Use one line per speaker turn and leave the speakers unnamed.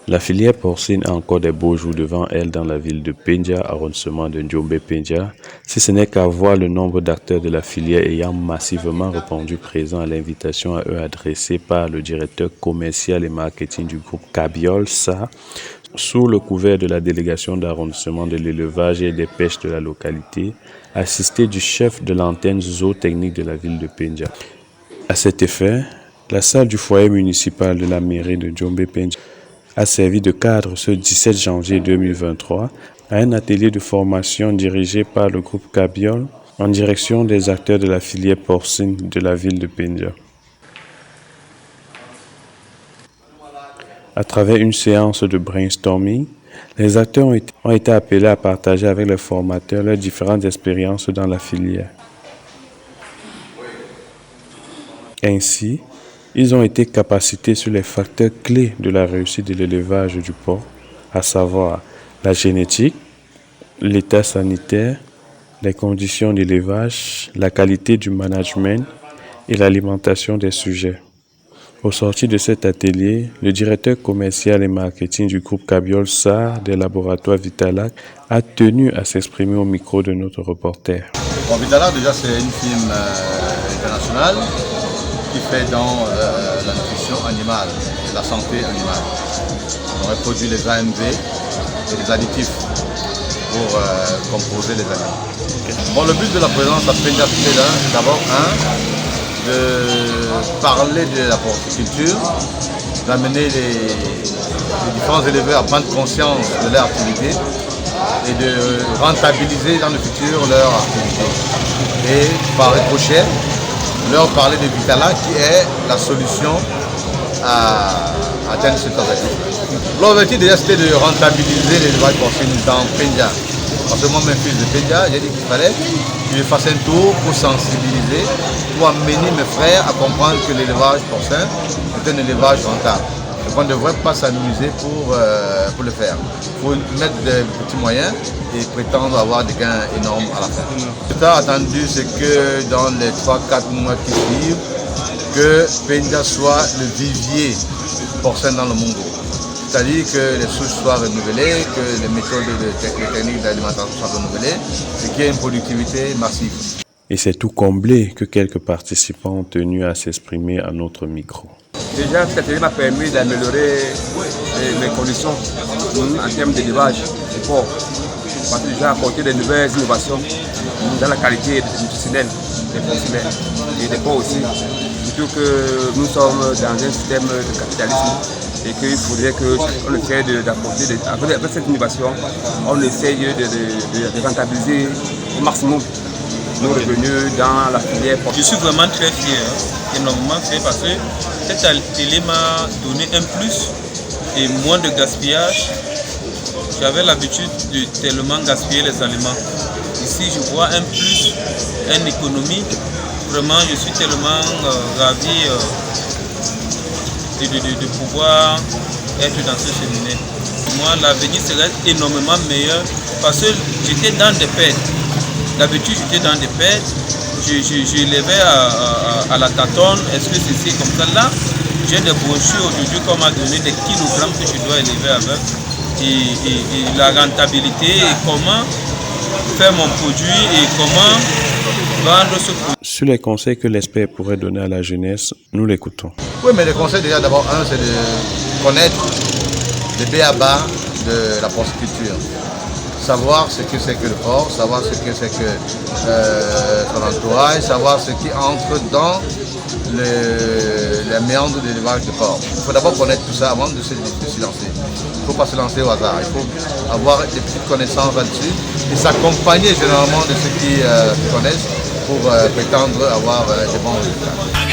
La filière porcine a encore des beaux jours devant elle dans la ville de Pendia, arrondissement de Njombe-Pendia, si ce n'est qu'à voir le nombre d'acteurs de la filière ayant massivement répondu présent à l'invitation à eux adressée par le directeur commercial et marketing du groupe Cabiol, SA, sous le couvert de la délégation d'arrondissement de l'élevage et des pêches de la localité, assisté du chef de l'antenne zootechnique de la ville de Pendia. À cet effet, la salle du foyer municipal de la mairie de Njombe-Pendia a servi de cadre ce 17 janvier 2023 à un atelier de formation dirigé par le groupe Cabiol en direction des acteurs de la filière porcine de la ville de Pendia. À travers une séance de brainstorming, les acteurs ont été appelés à partager avec les formateurs leurs différentes expériences dans la filière. Ainsi, ils ont été capacités sur les facteurs clés de la réussite de l'élevage du porc, à savoir la génétique, l'état sanitaire, les conditions d'élevage, la qualité du management et l'alimentation des sujets. Au sortir de cet atelier, le directeur commercial et marketing du groupe Cabiol SA des laboratoires Vitalac a tenu à s'exprimer au micro de notre reporter.
Bon, Vitalac, déjà, c'est une firme internationale qui fait dans la nutrition animale et la santé animale. On produit les AMV et les additifs pour composer les aliments. Bon, le but de la présence à Pendia, c'est d'abord de parler de la porciculture, d'amener les différents éleveurs à prendre conscience de leur activité et de rentabiliser dans le futur leur activité. Et par ricochet, leur parler de Vitalac qui est la solution à atteindre cet objectif. L'objectif déjà c'était de rentabiliser l'élevage porcine dans Pendia. Parce que moi-même fils de Pendia, j'ai dit qu'il fallait que je fasse un tour pour sensibiliser, pour amener mes frères à comprendre que l'élevage porcin est un élevage rentable. Donc on ne devrait pas s'amuser pour le faire. Il faut mettre des petits moyens et prétendre avoir des gains énormes à la fin. Ce qui est attendu, c'est que dans les 3-4 mois qui suivent, que Pendia soit le vivier porcin dans le monde. C'est-à-dire que les souches soient renouvelées, que les méthodes les techniques d'alimentation soient renouvelées et qu'il y ait une productivité massive.
Et c'est tout comblé que quelques participants ont tenu à s'exprimer à notre micro.
Déjà, cet atelier m'a permis d'améliorer mes conditions en termes d'élevage du porc. Parce que j'ai apporté de nouvelles innovations dans la qualité nutritionnelle des porcines et des porcs aussi. Surtout que nous sommes dans un système de capitalisme et qu'il faudrait qu'on essaie d'apporter, avec cette innovation, on essaye de rentabiliser au maximum nos revenus dans la filière porc.
Je suis vraiment très fier, énormément fier parce que cet atelier m'a donné un plus et moins de gaspillage. J'avais l'habitude de tellement gaspiller les aliments. Ici, je vois un plus, une économie. Vraiment, je suis tellement ravi de pouvoir être dans ce chemin. Moi, l'avenir serait énormément meilleur parce que j'étais dans des pertes. D'habitude, j'étais dans des pertes. Je levais à la tâtonne. Est-ce que c'est comme ça? Là, j'ai des brochures aujourd'hui qu'on m'a donné des kilogrammes que je dois élever avec. Et la rentabilité et comment faire mon produit et comment vendre ce produit.
Sur les conseils que l'expert pourrait donner à la jeunesse, nous l'écoutons.
Oui, mais les conseils déjà d'abord, c'est de connaître le b.a.-ba de la porciculture. Savoir ce que c'est que le porc, savoir ce que c'est que son entourage, savoir ce qui entre dans les méandres de l'élevage de porc. Il faut d'abord connaître tout ça avant de se lancer. Il ne faut pas se lancer au hasard. Il faut avoir des petites connaissances là-dessus et s'accompagner généralement de ceux qui connaissent pour prétendre avoir des bons résultats.